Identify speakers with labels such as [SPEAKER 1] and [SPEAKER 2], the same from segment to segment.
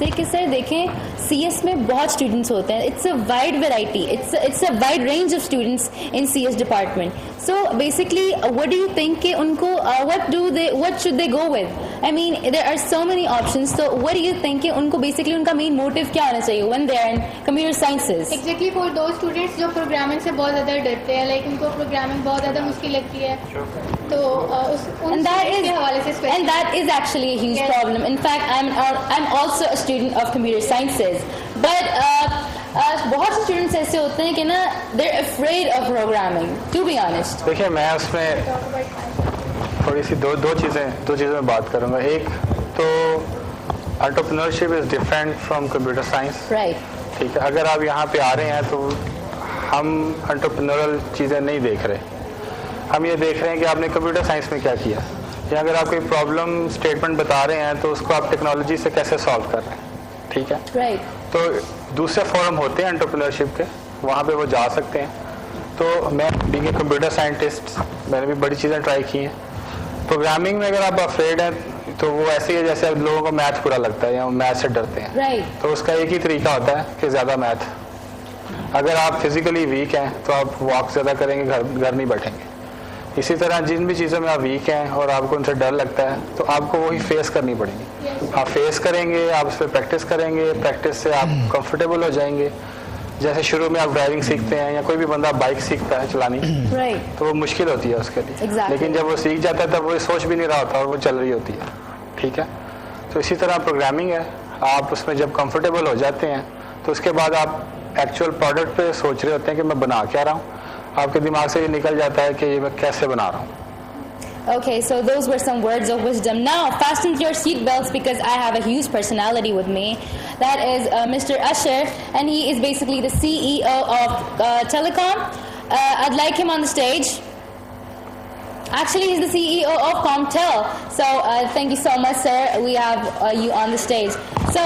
[SPEAKER 1] आपसे कि सर देखें CS में बहुत स्टूडेंट्स होते हैं, it's a wide variety, it's a wide range of students in CS department. So basically what do you think कि उनको what should they go with? I mean there are so many options, तो what do you think कि उनको basically उनका main motive क्या होना चाहिए when they are in computer sciences?
[SPEAKER 2] Exactly for those students जो प्रोग्रामिंग से बहुत ज़्यादा डरते हैं, लाइक उनको प्रोग्रामिंग बहुत ज़्यादा मुश्किल लगती है, तो उन के हवाले से
[SPEAKER 1] and that is actually a huge problem. In fact, I'm also a student of computer sciences, but बहुत से स्टूडेंट्स ऐसे होते हैं कि ना they're afraid of programming, to be honest.
[SPEAKER 3] देखिए मैं उसमें थोड़ी सी दो चीज़ें में बात करूँगा. एक तो entrepreneurship is different from computer science.
[SPEAKER 1] Right.
[SPEAKER 3] ठीक है, अगर आप यहाँ पे आ रहे हैं तो हम एंटरप्रेन्योरल चीज़ें नहीं देख रहे, हम ये देख रहे हैं कि आपने कंप्यूटर साइंस में क्या किया, या अगर आप कोई प्रॉब्लम स्टेटमेंट बता रहे हैं तो उसको आप टेक्नोलॉजी से कैसे सॉल्व कर रहे हैं. ठीक है,
[SPEAKER 1] Right.
[SPEAKER 3] तो दूसरे फोरम होते हैं एंटरप्रेन्योरशिप के, वहाँ पे वो जा सकते हैं. तो मैं बीइंग ए कंप्यूटर साइंटिस्ट मैंने भी बड़ी चीज़ें ट्राई की हैं. प्रोग्रामिंग में अगर आप अफ्रेड हैं तो वो ऐसे ही है जैसे लोगों को मैथ बुरा लगता है या मैथ से डरते हैं.
[SPEAKER 1] Right.
[SPEAKER 3] तो उसका एक ही तरीका होता है कि ज़्यादा मैथ. अगर आप फिजिकली वीक हैं तो आप वॉक ज़्यादा करेंगे, घर नहीं बैठेंगे. इसी तरह जिन भी चीज़ों में आप वीक हैं और आपको उनसे डर लगता है तो आपको वही फेस करनी पड़ेगी. आप फेस करेंगे, आप उस पर प्रैक्टिस करेंगे, प्रैक्टिस से आप कंफर्टेबल हो जाएंगे. जैसे शुरू में आप ड्राइविंग सीखते हैं या कोई भी बंदा बाइक सीखता है चलानी,
[SPEAKER 1] Right.
[SPEAKER 3] तो वो मुश्किल होती है उसके लिए.
[SPEAKER 1] Exactly.
[SPEAKER 3] लेकिन जब वो सीख जाता है तब वो सोच भी नहीं रहा होता और वो चल रही होती है. ठीक है, तो इसी तरह प्रोग्रामिंग है, आप उसमें जब कंफर्टेबल हो जाते हैं तो उसके बाद आप एक्चुअल प्रोडक्ट पे सोच रहे होते हैं कि मैं बना क्या रहा हूँ. आपके दिमाग से ये निकल जाता है कि ये मैं कैसे बना रहा हूँ.
[SPEAKER 1] Okay, so those were some words of wisdom. Now, fasten your seatbelts because I have a huge personality with me. That is Mr. Usher, and he is basically the CEO of Telecom. I'd like him on the stage. Actually, he's the CEO of Comtel. So, thank you so much, sir. We have you on the stage. So,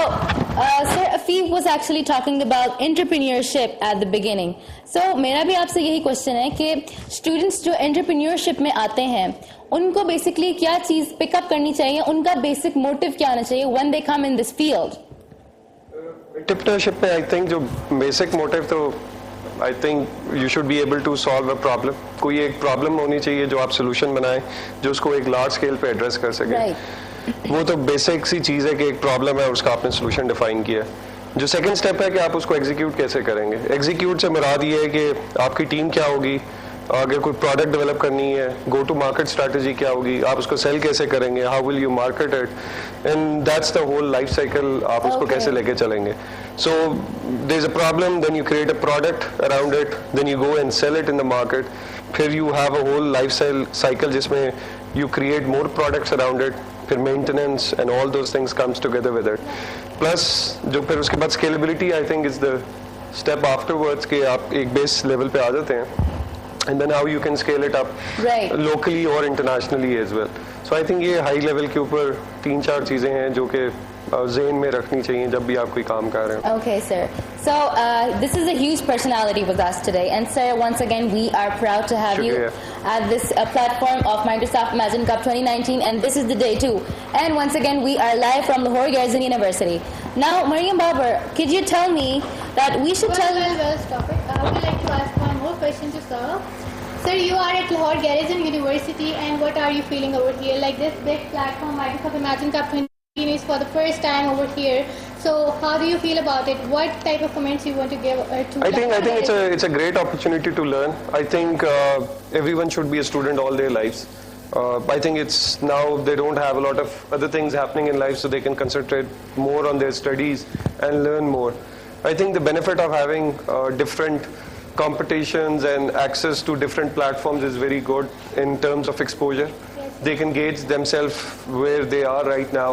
[SPEAKER 1] Sir Afif was actually talking about entrepreneurship at the beginning. So, मेरा भी आपसे यही question है कि students जो entrepreneurship में आते हैं उनको बेसिकली क्या चीज़ पिकअप करनी चाहिए, उनका बेसिक मोटिव क्या होना चाहिए when they come in this field?
[SPEAKER 4] Entrepreneurship में आई थिंक जो बेसिक मोटिव तो I think you should be able to solve a problem. कोई एक प्रॉब्लम होनी चाहिए जो आप सोल्यूशन बनाएं जो उसको एक लार्ज स्केल पे एड्रेस कर सके.
[SPEAKER 1] Right.
[SPEAKER 4] वो तो बेसिक सी चीज़ है कि एक प्रॉब्लम है उसका आपने सोल्यूशन डिफाइन किया. जो सेकंड स्टेप है कि आप उसको एग्जीक्यूट कैसे करेंगे. एग्जीक्यूट से मुराद ये है कि आपकी टीम क्या होगी, अगर कोई प्रोडक्ट डेवलप करनी है गो टू मार्केट स्ट्रैटेजी क्या होगी, आप उसको सेल कैसे करेंगे, how will you market it, and that's the whole life cycle. आप उसको कैसे लेके चलेंगे. So there is a problem, then you create a product around it, then you go and sell it in the market. फिर you have a whole life cycle जिसमें you create more products around it, फिर maintenance and all those things comes together with it. Plus जो फिर उसके बाद scalability I think is the step afterwards कि आप एक बेस लेवल पे आ जाते हैं and then how you can scale it up
[SPEAKER 1] Right.
[SPEAKER 4] locally or internationally as well. So I think ये हाई लेवल के ऊपर 3-4 चीज़ें हैं जो कि ज़हन में रखनी चाहिए जब भी आप कोई काम कर रहे हैं.
[SPEAKER 1] Okay, sir. So this is a huge personality with us today, and sir, once again, we are proud to have you at this platform of Microsoft Imagine Cup 2019, and this is the day too. And once again, we are live from Lahore Garrison University. Now, Mariam Babar, could you tell me that we should tell?
[SPEAKER 2] Well, stop it. I would like to ask one more question to sir. Sir, you are at Lahore Garrison University, and what are you feeling over here? Like this big platform, Microsoft Imagine Cup 2019 is for the first time over here. So, how do you feel about it? What type of comments you want to give to?
[SPEAKER 4] I think it's a great opportunity to learn. I think everyone should be a student all their lives. I think it's now they don't have a lot of other things happening in life, so they can concentrate more on their studies and learn more. I think the benefit of having different competitions and access to different platforms is very good in terms of exposure.
[SPEAKER 2] Yes.
[SPEAKER 4] They can gauge themselves where they are right now,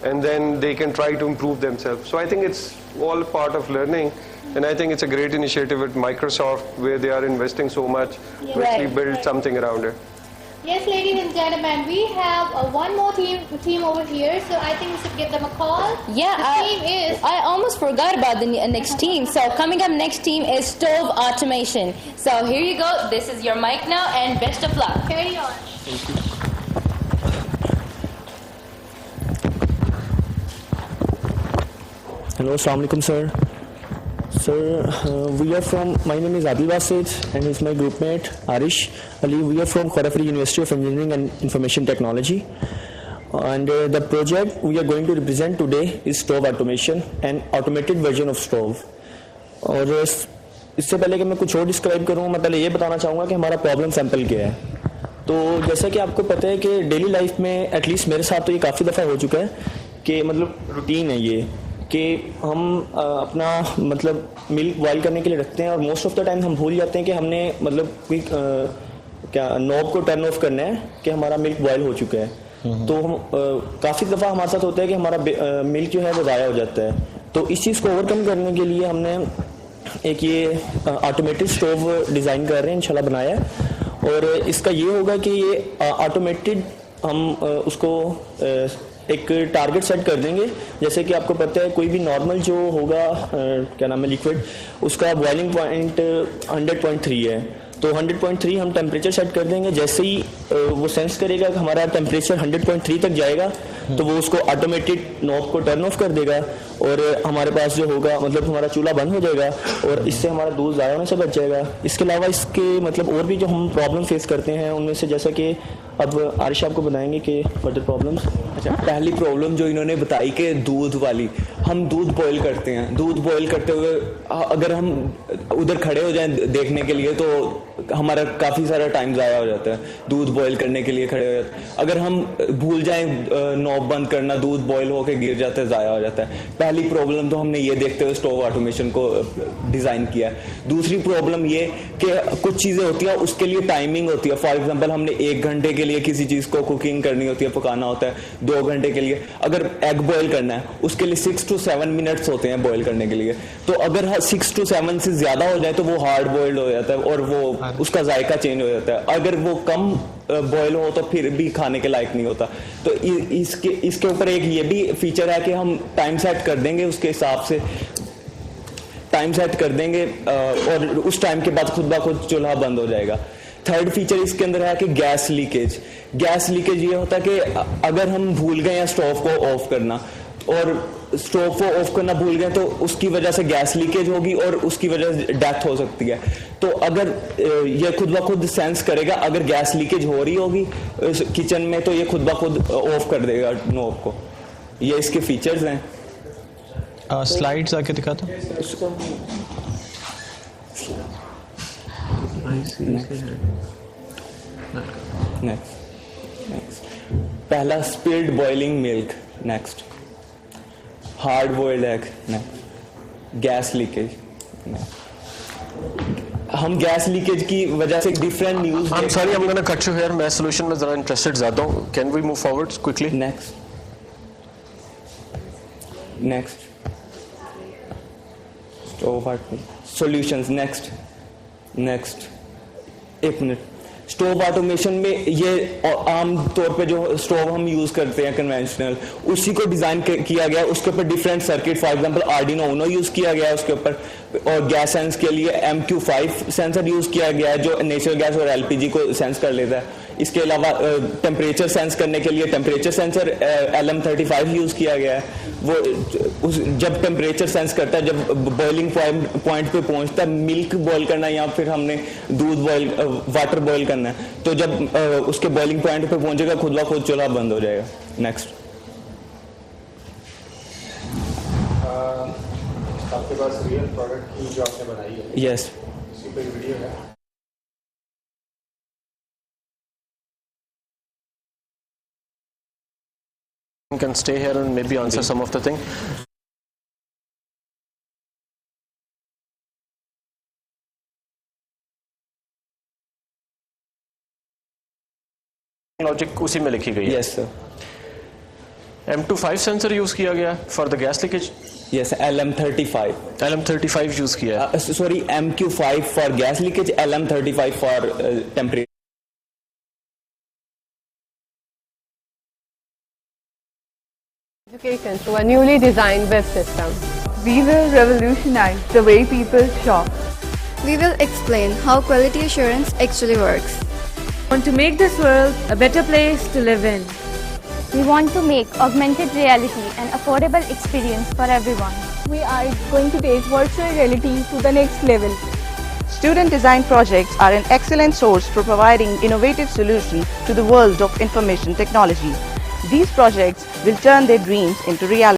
[SPEAKER 4] and then they can try to improve themselves. So I think it's all part of learning, and I think it's a great initiative at Microsoft where they are investing so much to actually build something around it.
[SPEAKER 2] Yes, ladies and gentlemen, we have one more team over here, so I think we should give them a call.
[SPEAKER 1] Yeah,
[SPEAKER 2] the team is.
[SPEAKER 1] I almost forgot about the next team. So coming up next team is Stove Automation. So here you go. This is your mic now, and best of luck.
[SPEAKER 2] Carry on.
[SPEAKER 3] Thank you.
[SPEAKER 5] Hello, Assalamu alaikum, sir. Sir, we are from, my name is Adil Basit and he's my group mate Arish Ali. We are from Khodafari University of Engineering and Information Technology. And the project we are going to represent today is stove automation and automated version of stove. और इससे पहले कि मैं कुछ और describe करूँ, मैं पहले ये बताना चाहूँगा कि हमारा प्रॉब्लम सैंपल क्या है. तो जैसा कि आपको पता है कि डेली लाइफ में एटलीस्ट मेरे साथ तो ये काफ़ी दफ़ा हो चुका है कि मतलब रूटीन है ये कि हम अपना मतलब मिल्क बॉयल करने के लिए रखते हैं और मोस्ट ऑफ द टाइम हम भूल जाते हैं कि हमने मतलब कोई क्या नॉब को टर्न ऑफ करना है कि हमारा मिल्क बॉयल हो चुका है. तो हम काफ़ी दफ़ा हमारे साथ होता है कि हमारा मिल्क जो है वो ज़ाया हो जाता है. तो इस चीज़ को ओवरकम करने के लिए हमने एक ये ऑटोमेटेड स्टोव डिज़ाइन कर रहे हैं, इंशाल्लाह बनाया है. और इसका ये होगा कि ये ऑटोमेटेड हम उसको एक टारगेट सेट कर देंगे. जैसे कि आपको पता है कोई भी नॉर्मल जो होगा क्या नाम है लिक्विड, उसका बॉइलिंग पॉइंट 100.3 है. तो 100.3 हम टेम्परेचर सेट कर देंगे. जैसे ही वो सेंस करेगा कि हमारा टेम्परेचर 100.3 तक जाएगा तो वो उसको ऑटोमेटेड नॉब को टर्न ऑफ कर देगा और हमारे पास जो होगा मतलब हमारा चूल्हा बंद हो जाएगा और इससे हमारा दूध ज़ाया होने से बच जाएगा. इसके अलावा इसके मतलब और भी जो हम प्रॉब्लम फेस करते हैं उनमें से जैसा कि अब आरिश आपको बताएंगे कि फर्दर प्रॉब्लम्स.
[SPEAKER 6] अच्छा, पहली प्रॉब्लम जो इन्होंने बताई कि दूध वाली, हम दूध बॉईल करते हैं. दूध बॉईल करते हुए अगर हम उधर खड़े हो जाएं देखने के लिए तो हमारा काफ़ी सारा टाइम ज़ाया हो जाता है दूध बॉईल करने के लिए खड़े हो जाते. अगर हम भूल जाएं नॉब बंद करना, दूध बॉईल होकर गिर जाता है, ज़ाया हो जाता है. पहली प्रॉब्लम तो हमने ये देखते हुए स्टोव ऑटोमेशन को डिज़ाइन किया. दूसरी प्रॉब्लम ये कि कुछ चीज़ें होती हैं उसके लिए टाइमिंग होती है. फॉर एग्जाम्पल हमने 1 घंटे के लिए किसी चीज़ को कुकिंग करनी होती है, पकाना होता है. 2 घंटे के लिए अगर एग बॉईल करना है उसके लिए 6 to 7 मिनट्स होते हैं बॉईल करने के लिए. तो अगर 6 to 7 से ज़्यादा हो जाए तो वो हार्ड बॉइल्ड हो जाता है और वो उसका जायका चेंज हो जाता है. अगर वो कम बॉयल हो तो फिर भी खाने के लायक नहीं होता. तो इसके ऊपर एक ये भी फीचर है कि हम टाइम सेट कर देंगे, उसके हिसाब से टाइम सेट कर देंगे और उस टाइम के बाद खुद ब खुद चूल्हा बंद हो जाएगा. थर्ड फीचर इसके अंदर है कि गैस लीकेज. गैस लीकेज ये होता है कि अगर हम भूल गए हैं स्टोव को ऑफ करना और स्टोव को ऑफ करना भूल गए तो उसकी वजह से गैस लीकेज होगी और उसकी वजह से डेथ हो सकती है. तो अगर ये खुद ब खुद सेंस करेगा अगर गैस लीकेज हो रही होगी किचन में तो ये खुद ब खुद ऑफ कर देगा नॉब को. ये इसके फीचर्स हैं.
[SPEAKER 7] स्लाइड्स आके दिखा दो.
[SPEAKER 6] नेक्स्ट पहला spilled boiling milk. Next hard boiled egg. Next gas leakage. हम गैस लीकेज की वजह से different news.
[SPEAKER 4] I'm sorry, I'm going to cut you here. मैं solution में ज़रा interested ज़्यादा हूँ. Can we move forward quickly?
[SPEAKER 6] Next. Stove solutions. Next. 1 minute. Stove automation में ये आम तौर पे जो स्टोव हम यूज करते हैं कन्वेंशनल, उसी को डिजाइन किया गया. उसके ऊपर different circuit, for example Arduino Uno use किया गया है उसके ऊपर. और गैस सेंस के लिए MQ5 सेंसर यूज किया गया है जो नेचुरल गैस और LPG को सेंस कर लेता है. इसके अलावा टेम्परेचर सेंस करने के लिए टेम्परेचर सेंसर LM35 यूज किया गया है. वो जब टेम्परेचर सेंस करता है, जब बॉइलिंग पॉइंट पे पहुंचता है, मिल्क बॉईल करना है या फिर हमने दूध बॉईल वाटर बॉईल करना है, तो जब उसके बॉइलिंग पॉइंट पे पहुंचेगा खुद ब खुद चूल्हा बंद हो जाएगा. नेक्स्ट.
[SPEAKER 3] आपके पास रियल प्रोडक्ट की जो आपने बनाई है?
[SPEAKER 6] यस.
[SPEAKER 3] इसी पे वीडियो है.
[SPEAKER 4] Can stay here and maybe answer some of the thing. Logic उसी में लिखी गई है.
[SPEAKER 6] Yes sir.
[SPEAKER 4] M25 sensor use किया गया for the gas leakage.
[SPEAKER 6] Yes.
[SPEAKER 4] LM35 use किया है.
[SPEAKER 6] Sorry, MQ5 for gas leakage, LM35 for temperature.
[SPEAKER 8] Education to a newly designed web system.
[SPEAKER 9] We will revolutionize the way people shop.
[SPEAKER 10] We will explain how quality assurance actually works.
[SPEAKER 9] We want to make this world a better place to live in.
[SPEAKER 11] We want to make augmented reality an affordable experience for everyone.
[SPEAKER 2] we are going to take virtual reality to the next level.
[SPEAKER 11] Student design projects are an excellent source for providing innovative solutions to the world of information technology. These projects will turn their dreams into reality.